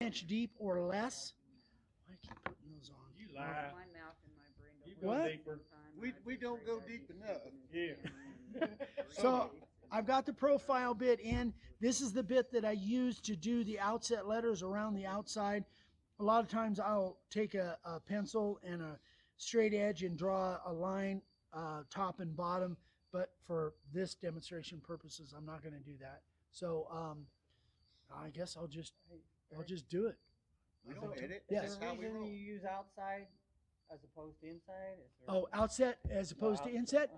inch deep or less. Why do I keep putting those on? You lie. My mouth and my brain don't You go What? deeper. We don't go deep enough. Yeah. So I've got the profile bit in. This is the bit that I use to do the outset letters around the outside. A lot of times I'll take a pencil and a straight edge and draw a line top and bottom, but for this demonstration purposes, I'm not going to do that. So I guess I'll just do it. We don't edit. Yes. Is there a reason you use outside as opposed to inside? Is there... Oh, outset as opposed to inset?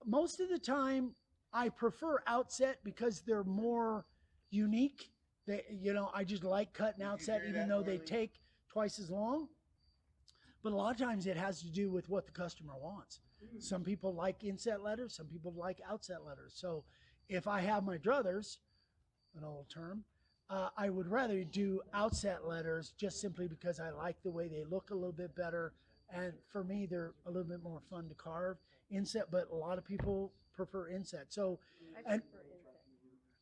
Most of the time, I prefer outset because they're more unique. They, I just like cutting outset, even though they take twice as long. But a lot of times it has to do with what the customer wants. Some people like inset letters, some people like outset letters. So if I have my druthers, an old term, I would rather do outset letters just simply because I like the way they look a little bit better. And for me, they're a little bit more fun to carve. Inset, but a lot of people prefer inset. So, and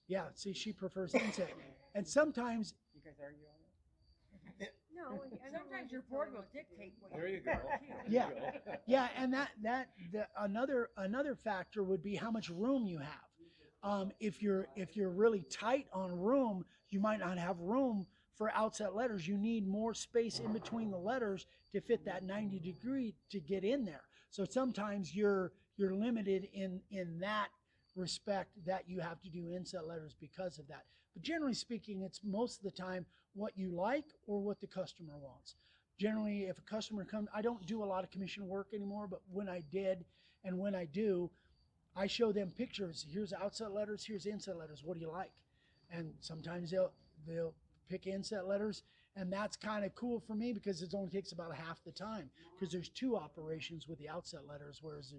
yeah, see, she prefers inset. And sometimes, You guys argue on it? No, sometimes your board will dictate what There you go. yeah, yeah, and another factor would be how much room you have. If you're really tight on room, you might not have room for outset letters. You need more space in between the letters to fit that 90 degree to get in there. So sometimes you're limited in that respect that you have to do inset letters because of that. But generally speaking, it's most of the time what you like or what the customer wants. Generally, if a customer comes, I don't do a lot of commission work anymore, but when I did and when I do, I show them pictures. Here's outset letters, here's inset letters. What do you like? And sometimes they'll pick inset letters, and that's kind of cool for me because it only takes about half the time because there's two operations with the outset letters, whereas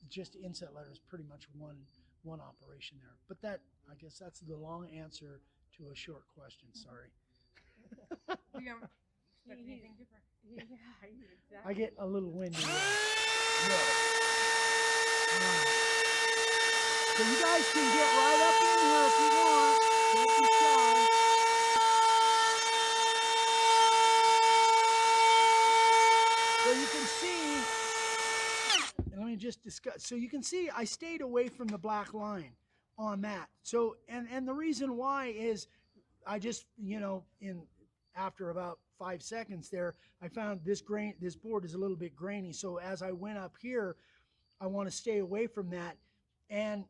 just inset letters pretty much one operation there. But that, I guess that's the long answer to a short question. Sorry. We don't expect anything different. Yeah, exactly. I get a little windy. So you guys can get right up in here if you want. Don't be shy. So you can see, and let me just discuss. So you can see I stayed away from the black line on that. So, and the reason why is I just, after about 5 seconds there, I found this board is a little bit grainy. So as I went up here, I want to stay away from that. And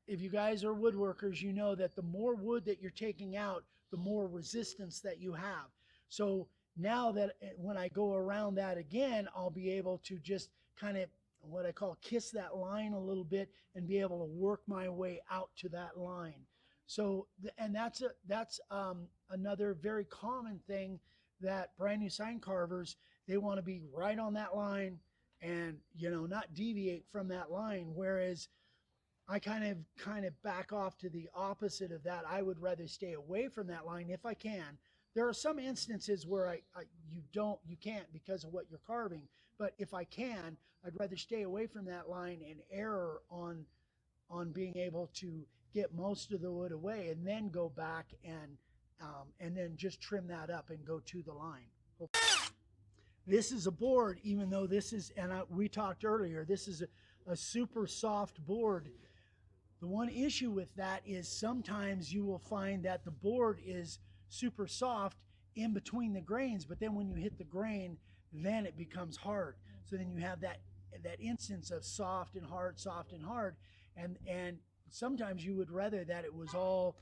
if you guys are woodworkers, you know that the more wood that you're taking out, the more resistance that you have. So now that when I go around that again, I'll be able to just kind of what I call kiss that line a little bit and be able to work my way out to that line. So, and that's another very common thing that brand new sign carvers, they want to be right on that line and, not deviate from that line. Whereas I kind of back off to the opposite of that. I would rather stay away from that line if I can. There are some instances where you can't because of what you're carving. But if I can, I'd rather stay away from that line and err on being able to get most of the wood away and then go back and then just trim that up and go to the line. This is a board, even though this is, and we talked earlier, this is a super soft board. The one issue with that is sometimes you will find that the board is super soft in between the grains, but then when you hit the grain, then it becomes hard. So then you have that instance of soft and hard, and sometimes you would rather that it was all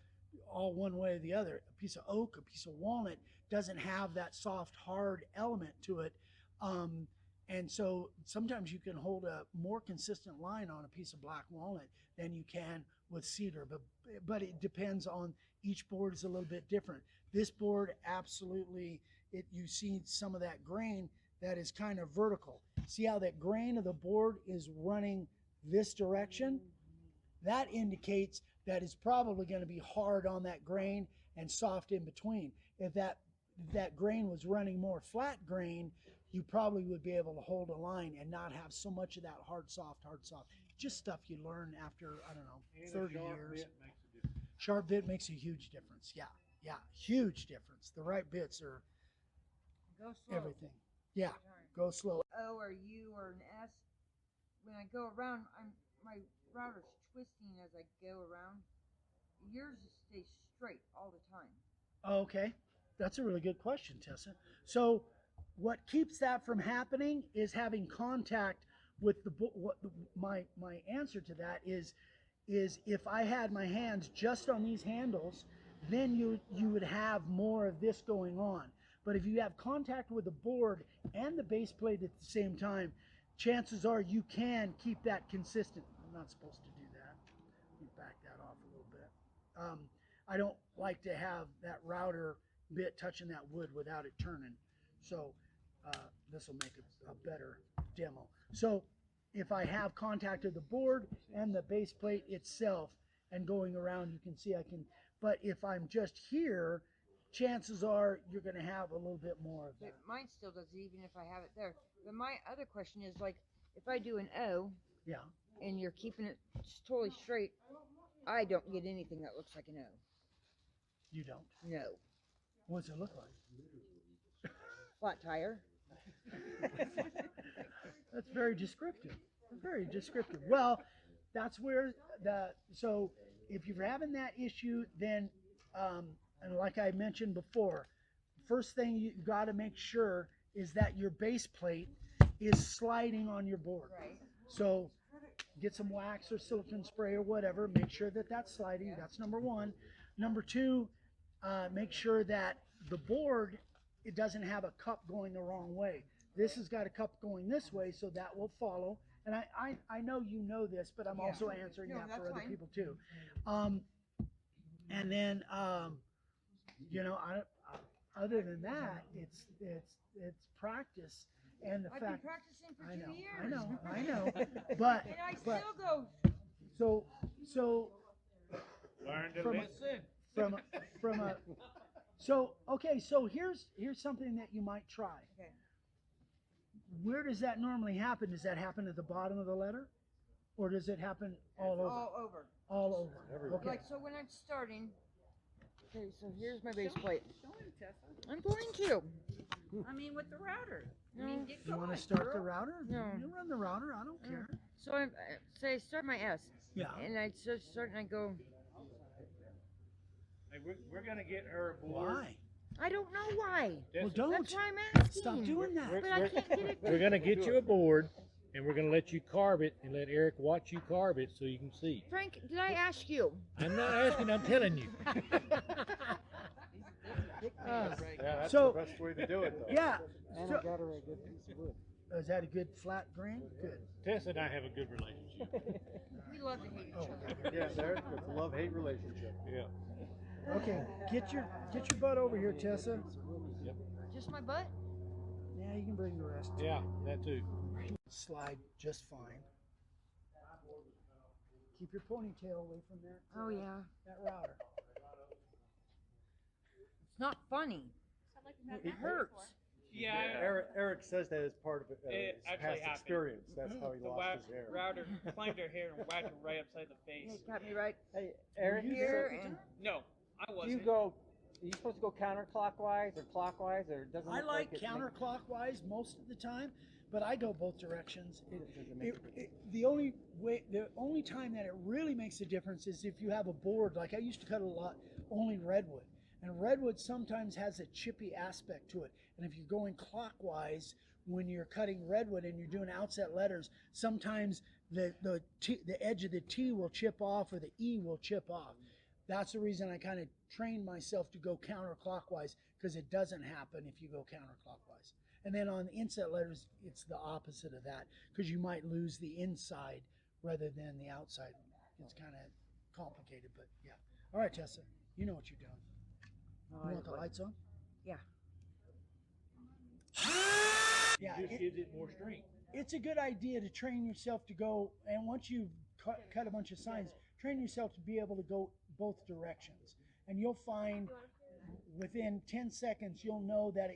one way or the other. A piece of oak, a piece of walnut doesn't have that soft, hard element to it. And so sometimes you can hold a more consistent line on a piece of black walnut than you can with cedar, but it depends on each board is a little bit different. This board, absolutely, you see some of that grain that is kind of vertical. See how that grain of the board is running this direction? That indicates that it's probably going to be hard on that grain and soft in between. If that grain was running more flat grain, you probably would be able to hold a line and not have so much of that hard, soft. Just stuff you learn after, I don't know, 30 years. Sharp bit makes a huge difference. Yeah, Yeah, huge difference. The right bits are Go slow. everything. Yeah, Sorry. go slow. O or U or an S. When I go around, my router's twisting as I go around. Yours stays straight all the time. Okay, that's a really good question, Tessa. So, what keeps that from happening is having contact with the my answer to that is if I had my hands just on these handles, then you would have more of this going on. But if you have contact with the board and the base plate at the same time, chances are you can keep that consistent. I'm not supposed to do that. Let me back that off a little bit. I don't like to have that router bit touching that wood without it turning. So this will make a better demo. So if I have contact of the board and the base plate itself and going around, you can see I can, but if I'm just here, chances are you're going to have a little bit more of that. But mine still does it even if I have it there. But my other question is like, if I do an O Yeah. and you're keeping it totally straight, I don't get anything that looks like an O. You don't. No. What does it look like? Flat tire. That's very descriptive. Very descriptive. Well, that's where so if you're having that issue, then, and like I mentioned before, first thing you got to make sure is that your base plate is sliding on your board. Right. So get some wax or silicone spray or whatever. Make sure that that's sliding. Yeah. That's number one. Number two, make sure that the board, it doesn't have a cup going the wrong way. This has got a cup going this way, so that will follow. And I know you know this, but I'm Yeah. also answering No, that that's for other fine. people too. And then, you know, other than that, it's practice and the I've been fact. practicing for I 2 know, years. I know, but And I but still go. so Learn to From a- listen. from a so okay, so here's something that you might try. Okay. Where does that normally happen? Does that happen at the bottom of the letter, or does it happen all over? All over. All over. Okay. Like, so when I'm starting, okay, so here's my base plate. I'm going to. I mean, with the router. No. I mean, get You want going, to start the girl. router? No. You run the router. I don't care. So I say I start my S, Yeah. and I just start and I go. Hey, we're gonna get her a board. Why? I don't know why. Well, That's- don't. That's why I'm asking. Stop doing that. But I can't get it. We're gonna get you a board, and we're gonna let you carve it, and let Eric watch you carve it so you can see. Frank, did I ask you? I'm not asking, I'm telling you. Yeah, that's So- the best way to do it, though. Yeah. And So, I got her a good piece of wood. is that a good flat grain? Good. Tessa and I have a good relationship. We love to hate each Oh, other. Yeah, there, it's a love-hate relationship. Yeah. Okay. Get your butt over here, Tessa. Just my butt? Yeah, you can bring the rest. Yeah, that too. Slide just fine. Keep your ponytail away from Oh yeah. that router. It's not funny. It hurts. Yeah, Eric says that as part of It his actually past happened. experience. That's how he the lost his hair. router climbed her hair and whacked her right upside the face. It got me right Hey, Eric, here and No, I do you wasn't. go? Are you supposed to go counterclockwise or clockwise, or doesn't? I look like it counterclockwise most of the time, but I go both directions. Does it make The only time that it really makes a difference is if you have a board. Like I used to cut a lot only redwood, and redwood sometimes has a chippy aspect to it. And if you're going clockwise when you're cutting redwood and you're doing outset letters, sometimes the edge of the T will chip off or the E will chip off. That's the reason I kind of trained myself to go counterclockwise, because it doesn't happen if you go counterclockwise. And then on the inset letters, it's the opposite of that, because you might lose the inside rather than the outside. It's kind of complicated, but yeah. All right, Tessa, you know what you're doing. Oh, You want the lights on? Yeah. Yeah, Just gives it more strength. it's a good idea to train yourself to go, and once you've cut a bunch of signs, train yourself to be able to go both directions. And you'll find within 10 seconds, you'll know that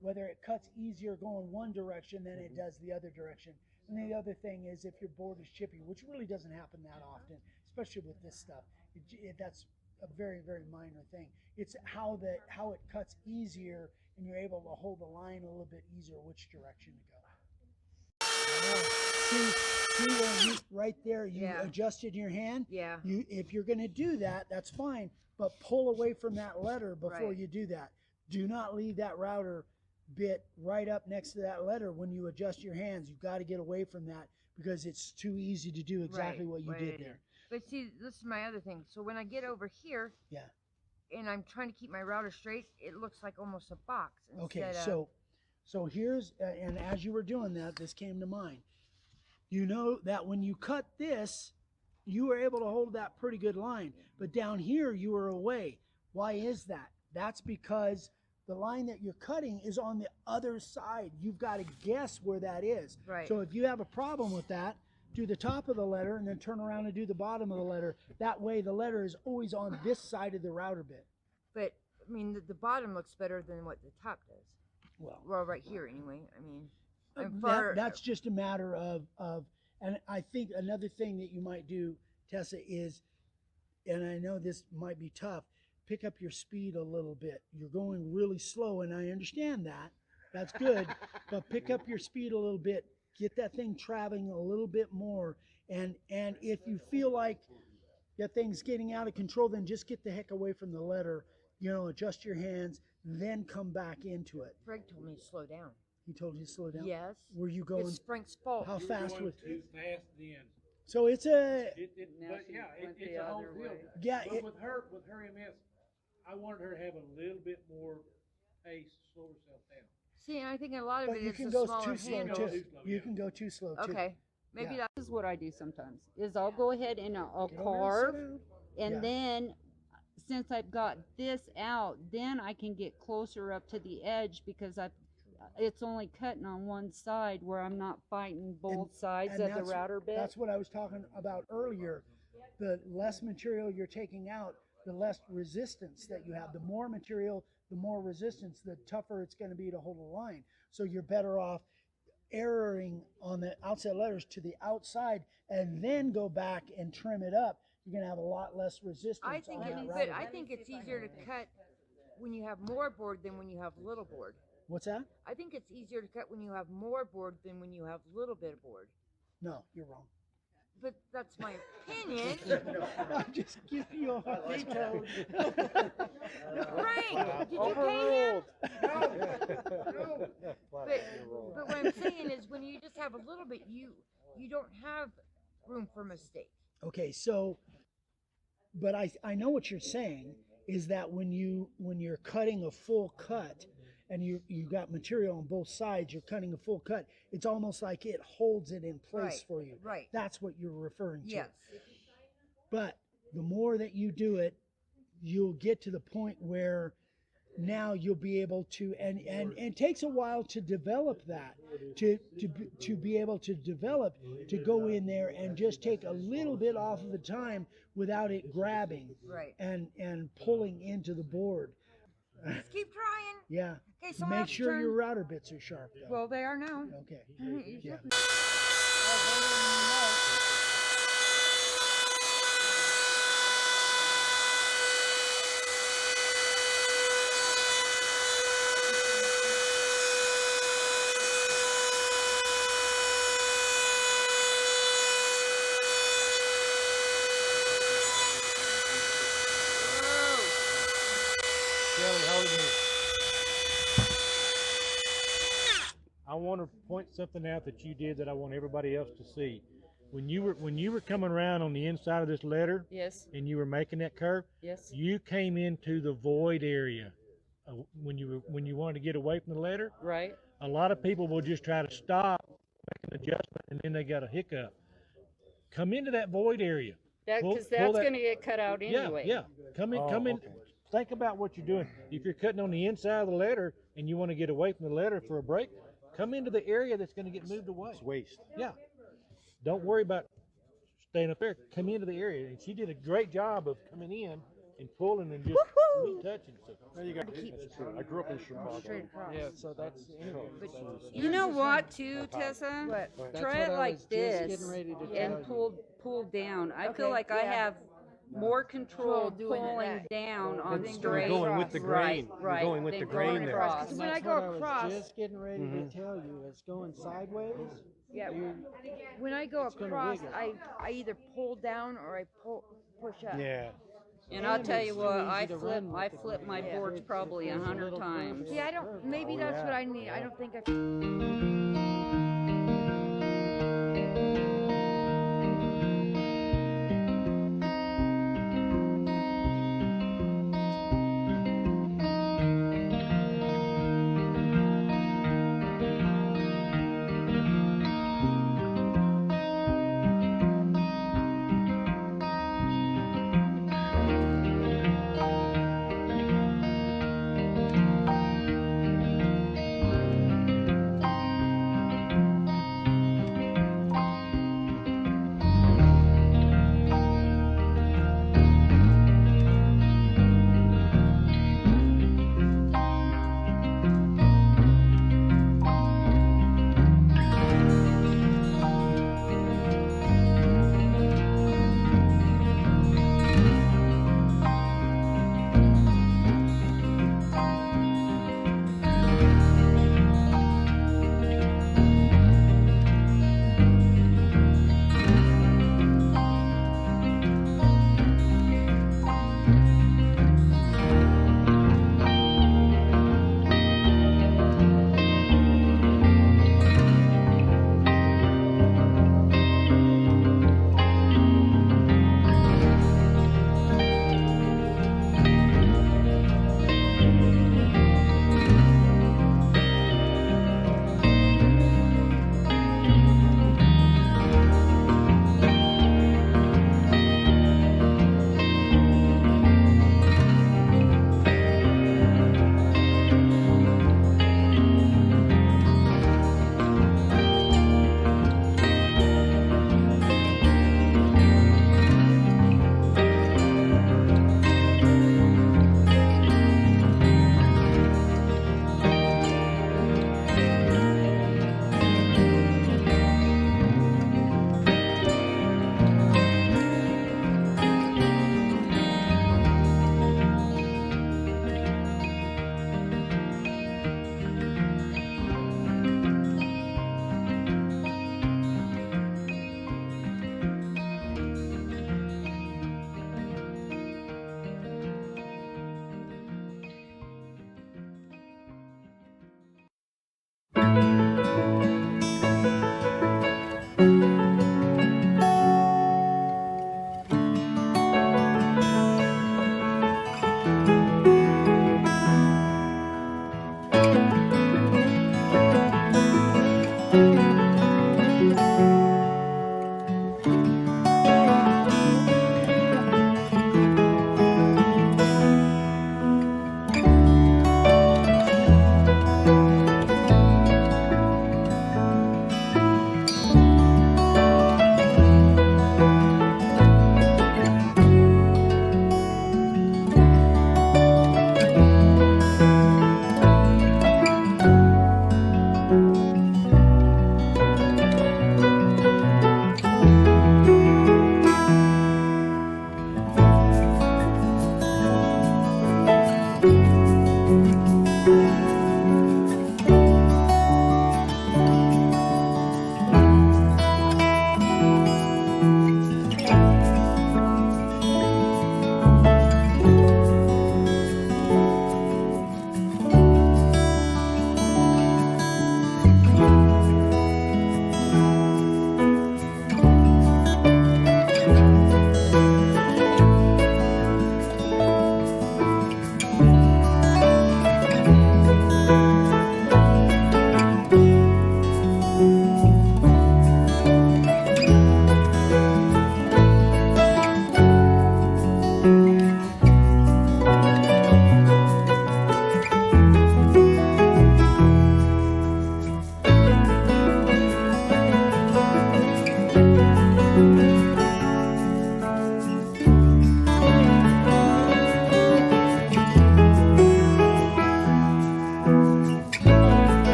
whether it cuts easier going one direction than it does the other direction. And the other thing is if your board is chippy, which really doesn't happen that often, especially with this stuff, that's a very, very minor thing. It's how it cuts easier, and you're able to hold the line a little bit easier which direction to go. See where right there you adjusted your hand? Yeah. If you're going to do that, that's fine, but pull away from that letter before you do that. Do not leave that router bit right up next to that letter when you adjust your hands. You've got to get away from that because it's too easy to do exactly what you did there. But see, this is my other thing. So when I get over here, and I'm trying to keep my router straight, it looks like almost a box. Okay, so here's, and as you were doing that, this came to mind. You know that when you cut this, you were able to hold that pretty good line, but down here you were away. Why is that? That's because the line that you're cutting is on the other side. You've got to guess where that is. Right. So if you have a problem with that, do the top of the letter and then turn around and do the bottom of the letter. That way the letter is always on this side of the router bit. But, I mean, the bottom looks better than what the top does. Well, right here anyway. I mean, that's just a matter of, and I think another thing that you might do, Tessa, is, and I know this might be tough, pick up your speed a little bit. You're going really slow, and I understand that. That's good, but pick up your speed a little bit. Get that thing traveling a little bit more, and if you feel like that thing's getting out of control, then just get the heck away from the letter. You know, adjust your hands, then come back into it. Frank told me to slow down. He told you to slow down? Yes. Were you going? It's Frank's fault. How fast was? Too fast then. So it's a. But yeah, it's a whole deal. Yeah. But with her MS, I wanted her to have a little bit more pace, slow herself down. See, I think a lot of but it you is can the go smaller too slow handles. too. You can go too slow too. Okay. Maybe that This is what I do sometimes, is I'll go ahead and I'll Get over there, carve, sit down. and Yeah. then since I've got this out, then I can get closer up to the edge because it's only cutting on one side where I'm not fighting both sides of the router bit. That's what I was talking about earlier. The less material you're taking out, the less resistance that you have. The more material, the more resistance, the tougher it's going to be to hold a line. So you're better off erroring on the outside letters to the outside and then go back and trim it up. You're going to have a lot less resistance. I think it's easier to cut when you have more board than when you have little board. What's that? I think it's easier to cut when you have more board than when you have little bit of board. No, you're wrong. But that's my opinion. I'm just giving you a hard time. Frank, did you pay him? No. But what I'm saying is when you just have a little bit, you don't have room for mistake. Okay, so, but I know what you're saying is that when you're cutting a full cut and you got material on both sides, you're cutting a full cut, it's almost like it holds it in place for you. Right. That's what you're referring to. Yes. But the more that you do it, you'll get to the point where now you'll be able to, and it takes a while to develop that, to be able to develop, to go in there and just take a little bit off of the time without it grabbing and pulling into the board. Just keep trying. Yeah. Okay, so make sure your router bits are sharp though. Well, they are now. Okay. Yeah. I want to point something out that you did that I want everybody else to see. When you were coming around on the inside of this letter, Yes. and you were making that curve, Yes. you came into the void area when you wanted to get away from the letter. Right. A lot of people will just try to stop, make an adjustment, and then they got a hiccup. Come into that void area. Because that's going to get cut out anyway. Yeah. Come in. Okay. Think about what you're doing. If you're cutting on the inside of the letter and you want to get away from the letter for a break, come into the area that's going to get moved away. It's waste. Yeah. Don't worry about staying up there. Come into the area. And she did a great job of coming in and pulling and just retouching. So. There you go. That's true. I grew up in Chicago. Straight across. Yeah, so that's You know what, too, Tessa? What? Try it like this and pull down. I feel like I have more control doing it pulling right. down on You're straight. going with the grain. Right, You're right. going with Then the going grain there. across. And when I that's go what across- was just getting ready to tell you, it's going sideways. Yeah. you- When I go It's gonna across, wiggle. I either pull down or I push up. Yeah. And I'll tell it's you too what, easy I to flip, run with I the flip my grain. boards If probably there's a 100 little times. See, I don't. Maybe Oh, that's yeah. what I need. I Yeah. don't think I.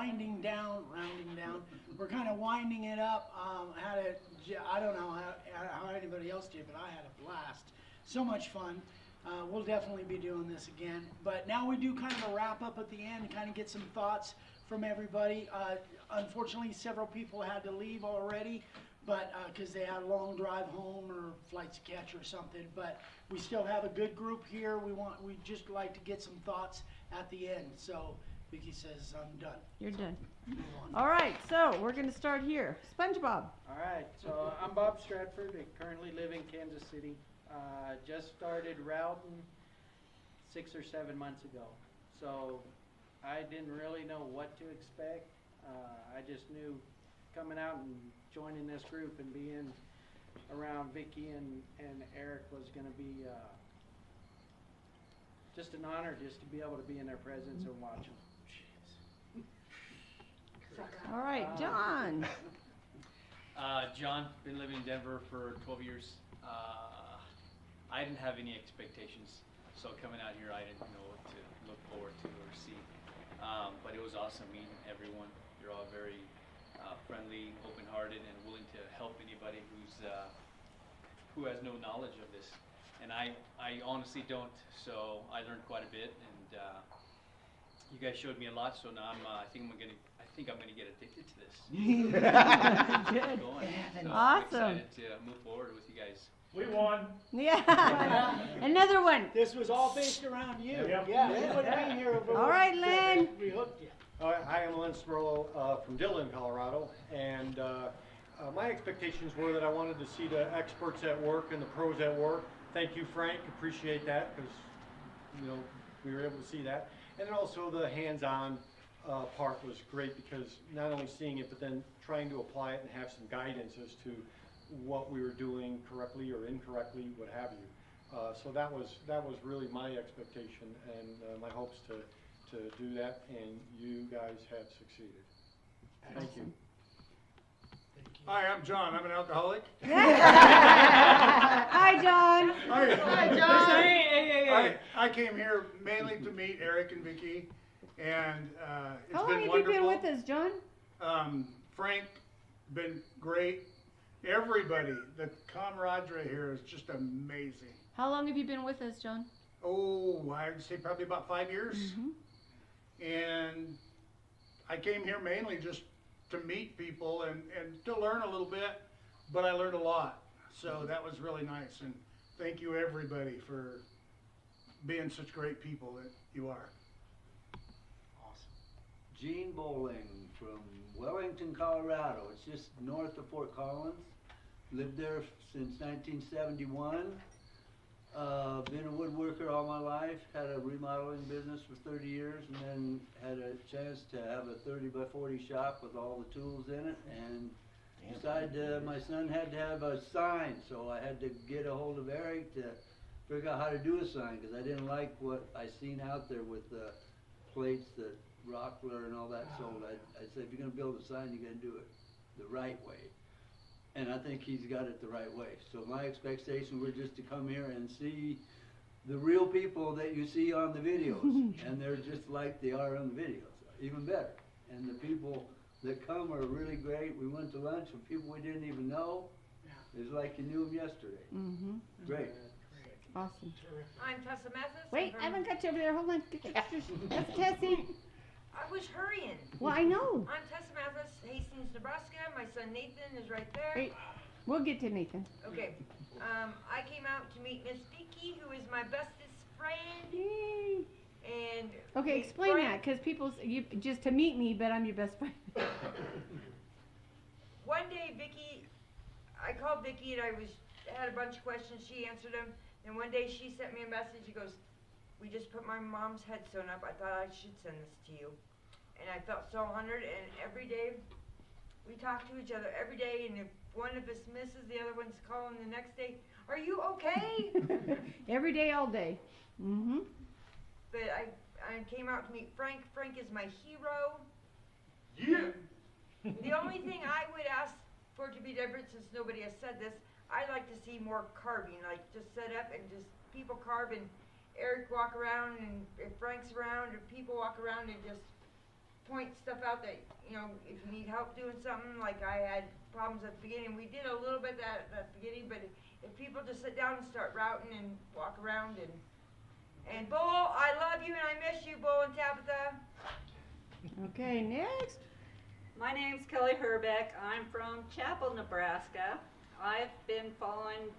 winding down, rounding down. We're kind of winding it up. I don't know how anybody else did, but I had a blast. So much fun. We'll definitely be doing this again. But now we do kind of a wrap up at the end, kind of get some thoughts from everybody. Unfortunately, several people had to leave already, but because they had a long drive home or flights to catch or something. But we still have a good group here. We just like to get some thoughts at the end. So Vicki says I'm done. You're done. Move on. All right, so we're going to start here. SpongeBob. All right, so I'm Bob Stratford. I currently live in Kansas City. Just started routing 6 or 7 months ago. So I didn't really know what to expect. I just knew coming out and joining this group and being around Vicki and Eric was going to be just an honor just to be able to be in their presence and watch them. All right, John. John, been living in Denver for 12 years. I didn't have any expectations, so coming out here I didn't know what to look forward to or see. But it was awesome meeting everyone. You're all very friendly, open-hearted, and willing to help anybody who has no knowledge of this. And I honestly don't, so I learned quite a bit, and you guys showed me a lot. So now I think I'm gonna get addicted to this. Good. So Awesome. I'm excited to move forward with you guys. We won. Yeah. Another one. This was all based around you. Yep. Yeah, we wouldn't be here if it All right, wasn't Lynn. we hooked you. Hi, I'm Len Sperlo from Dillon, Colorado, and my expectations were that I wanted to see the experts at work and the pros at work. Thank you, Frank. Appreciate that because we were able to see that, and then also the hands-on part was great because not only seeing it, but then trying to apply it and have some guidance as to what we were doing correctly or incorrectly, what have you. So that was really my expectation and my hopes to do that, and you guys have succeeded. Thank you. Hi, I'm John. I'm an alcoholic. Hi, John. Hi, John. Hey. I came here mainly to meet Eric and Vicki, and it's How long been have wonderful. you been with us, John? Frank, been great. Everybody, the camaraderie here is just amazing. How long have you been with us, John? Oh, I'd say probably about 5 years. Mm-hmm. And I came here mainly just to meet people and to learn a little bit, but I learned a lot. So that was really nice. And thank you everybody for being such great people that you are. Gene Bowling from Wellington, Colorado. It's just north of Fort Collins. Lived there since 1971. Been a woodworker all my life. Had a remodeling business for 30 years and then had a chance to have a 30 by 40 shop with all the tools in it, and decided my son had to have a sign, so I had to get a hold of Eric to figure out how to do a sign because I didn't like what I seen out there with the plates that Rockler and all that sold. I said, if you're going to build a sign, you got to do it the right way. And I think he's got it the right way. So my expectation was just to come here and see the real people that you see on the videos. And they're just like they are on the videos, even better. And the people that come are really great. We went to lunch with people we didn't even know. It's like you knew them yesterday. Mm-hmm. Great. Awesome. I'm Tessa Mathis. Wait, I haven't got you over there. Hold on. That's Tessie. I was hurrying. Well, I know. I'm Tessa Mathis, Hastings, Nebraska. My son Nathan is right there. Wait, we'll get to Nathan. Okay. I came out to meet Miss Vicki, who is my bestest friend. Yay. And Okay, explain that, because people, just to meet me, but I'm your best friend. One day, Vicki, I called Vicki and I had a bunch of questions. She answered them. And one day she sent me a message. She goes, "We just put my mom's head sewn up. I thought I should send this to you." And I felt so honored. And every day we talk to each other every day. And if one of us misses, the other one's calling the next day, "Are you okay?" Every day, all day. Mm-hmm. But I came out to meet Frank. Frank is my hero. Yeah. The only thing I would ask for it to be different, since nobody has said this, I'd like to see more carving, like just set up and just people carve and Eric walk around, and if Frank's around, or people walk around and just point stuff out that, you know, if you need help doing something, like I had problems at the beginning. We did a little bit at the beginning, but if people just sit down and start routing and walk around and Bull, I love you and I miss you, Bull and Tabitha. Okay, next. My name's Kelly Herbeck. I'm from Chapel, Nebraska. I've been following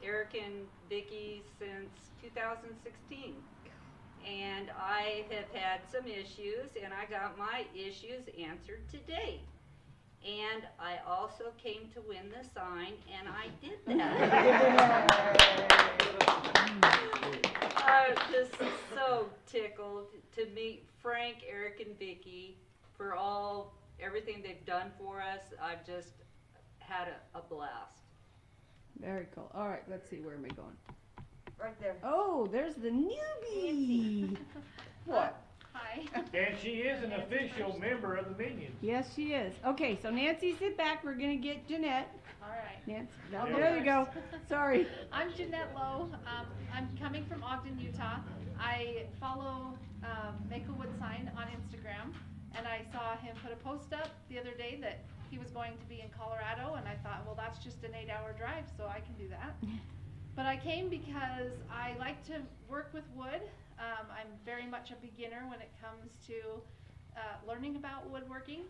Eric and Vicki since 2016. And I have had some issues, and I got my issues answered today. And I also came to win the sign, and I did that. I'm just so tickled to meet Frank, Eric, and Vicki for everything they've done for us. I've just had a blast. Very cool. All right, let's see, where am I going? Right there. Oh, there's the newbie. What? Hi. And she is an official member of the Minions. Yes, she is. Okay, so Nancy, sit back. We're going to get Jeanette. All right. Nancy, there you go. Sorry. I'm Jeanette Lowe. I'm coming from Ogden, Utah. I follow Make-A-Wood Sign on Instagram, and I saw him put a post up the other day that he was going to be in Colorado, and I thought, well, that's just an 8-hour drive, so I can do that. But I came because I like to work with wood. I'm very much a beginner when it comes to learning about woodworking.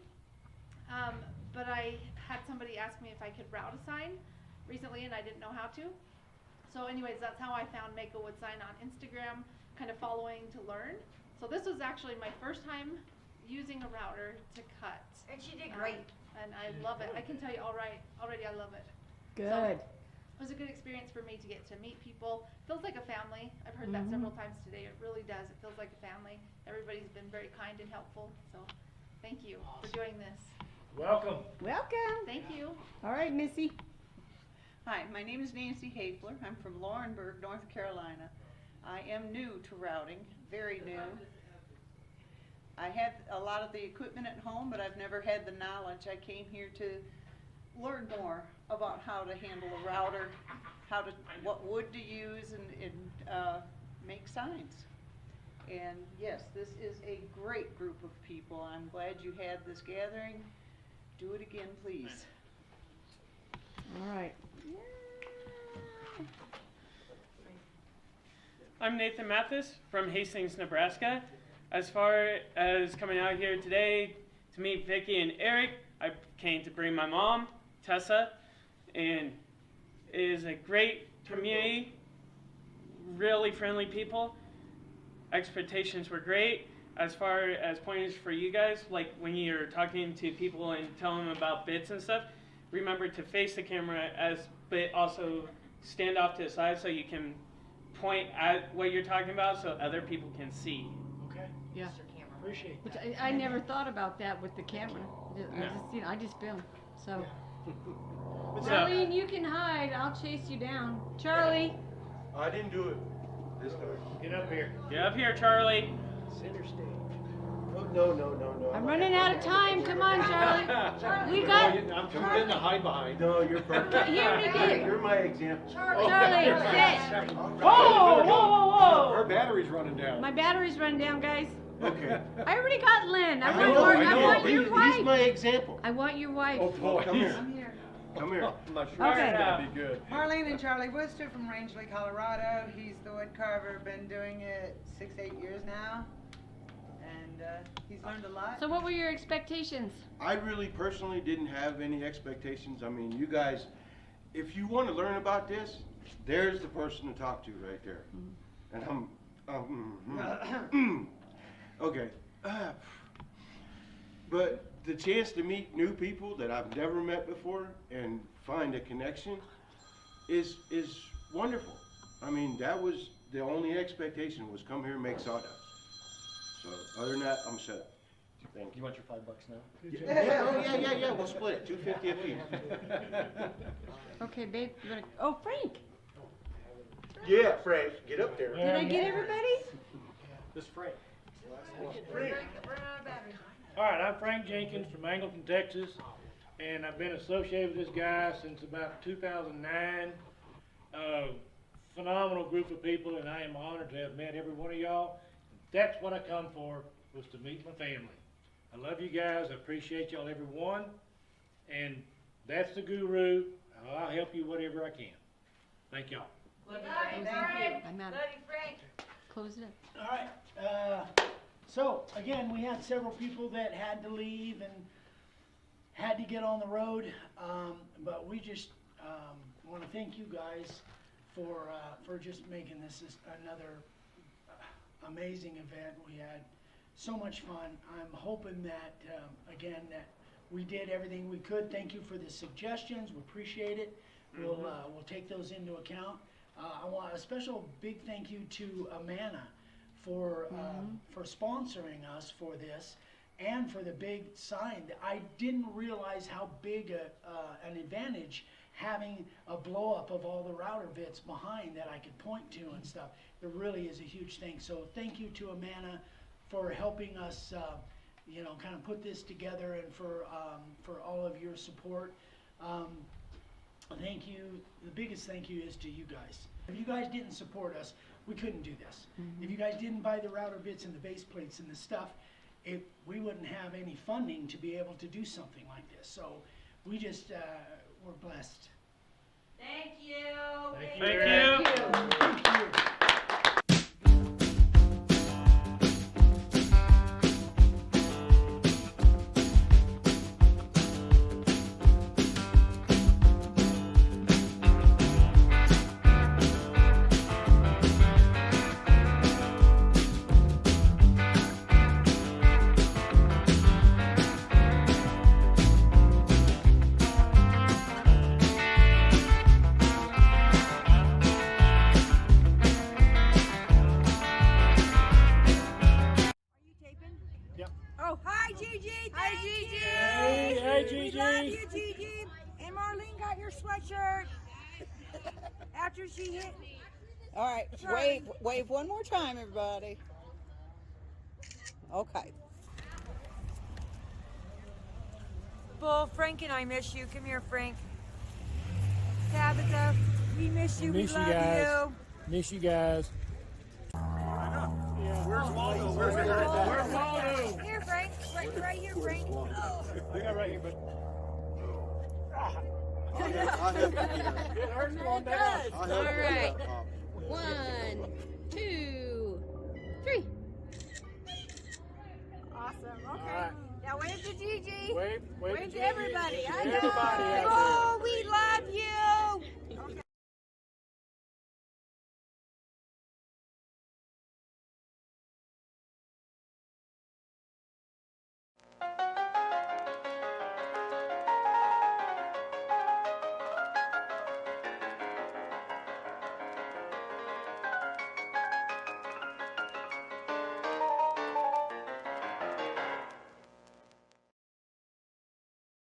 But I had somebody ask me if I could route a sign recently, and I didn't know how to. So anyways, that's how I found Make-A-Wood Sign on Instagram, kind of following to learn. So this was actually my first time using a router to cut. And she did great. And I love it. I can tell you already I love it. Good. So, it was a good experience for me to get to meet people. Feels like a family. I've heard that several times today. It really does. It feels like a family. Everybody's been very kind and helpful. So thank you for doing this. Welcome. Welcome. Thank you. All right, Missy. Hi, my name is Nancy Hafler. I'm from Laurinburg, North Carolina. I am new to routing, very new. I had a lot of the equipment at home, but I've never had the knowledge. I came here to learn more about how to handle a router, what wood to use, and make signs. And yes, this is a great group of people. I'm glad you had this gathering. Do it again, please. All right. I'm Nathan Mathis from Hastings, Nebraska. As far as coming out here today to meet Vicki and Eric, I came to bring my mom, Tessa, and it is a great community, really friendly people. Expectations were great. As far as pointers for you guys, like when you're talking to people and telling them about bits and stuff, remember to face the camera but also stand off to the side so you can point at what you're talking about so other people can see. Okay. Yeah. Appreciate that. Which I never thought about that with the camera. I just film. So. Charlene, you can hide. I'll chase you down. Charlie. I didn't do it this time. Get up here. Get up here, Charlie. Center stage. No. I'm running out of time. Come on, Charlie. We got. I'm getting to hide behind. No, you're perfect. Here we go. You're my example. Charlie, sit. Whoa! Her battery's running down. My battery's running down, guys. Okay. I already got Lynn. I want your wife. He's my example. I want your wife. Oh boy. Come here. I'm here. Come here. I'm not sure Okay. it's gonna be good. Marlene and Charlie Worcester from Rangeley, Colorado. He's the wood carver, been doing it 6-8 years now. And he's learned a lot. So what were your expectations? I really personally didn't have any expectations. I mean, you guys, if you want to learn about this, there's the person to talk to right there. And okay. But the chance to meet new people that I've never met before and find a connection is wonderful. I mean, that was the only expectation, was come here and make sawdust. So other than that, I'm set. Thank you. You want your $5 now? Yeah. We'll split it, $2.50 a piece. Okay, babe. Oh, Frank. Yeah, Frank, get up there. Did I get everybody? This is Frank. All right, I'm Frank Jenkins from Angleton, Texas, and I've been associated with this guy since about 2009. Phenomenal group of people, and I am honored to have met every one of y'all. That's what I come for, was to meet my family. I love you guys. I appreciate y'all, every one. And that's the guru. I'll help you whatever I can. Thank y'all. Love you, Frank. I'm out. Love you, Frank. Close it up. All right. So again, we had several people that had to leave and had to get on the road, but we just want to thank you guys for just making this another amazing event. We had so much fun. I'm hoping that again that we did everything we could. Thank you for the suggestions. We appreciate it. We'll take those into account. I want a special big thank you to Amana for sponsoring us for this and for the big sign. I didn't realize how big an advantage having a blow up of all the router bits behind that I could point to and stuff. It really is a huge thing. So thank you to Amana for helping us, you know, kind of put this together, and for all of your support. Thank you. The biggest thank you is to you guys. If you guys didn't support us, we couldn't do this. If you guys didn't buy the router bits and the base plates and the stuff, we wouldn't have any funding to be able to do something like this. So we just, we're blessed. Thank you. Thank you. Thank you. Oh, hi, Gigi. Hi, Gigi. Hey, Gigi. We love you, Gigi. And Marlene got your sweatshirt after she hit. All right, wave one more time, everybody. Okay. Bull, Frank and I miss you. Come here, Frank. Tabitha, we miss you. Miss we you love guys. you. Miss you guys. Where's Waldo? Where's Waldo? Here, Frank. Right here, Frank. I got right here, but I'll help you get up. it hurts I'll going down. help All you get right. up. 1, 2, 3. Awesome. Okay. All right. Now wave to Gigi. Wave Wave to to Gigi. everybody. I know. Everybody out there. Oh, we love you.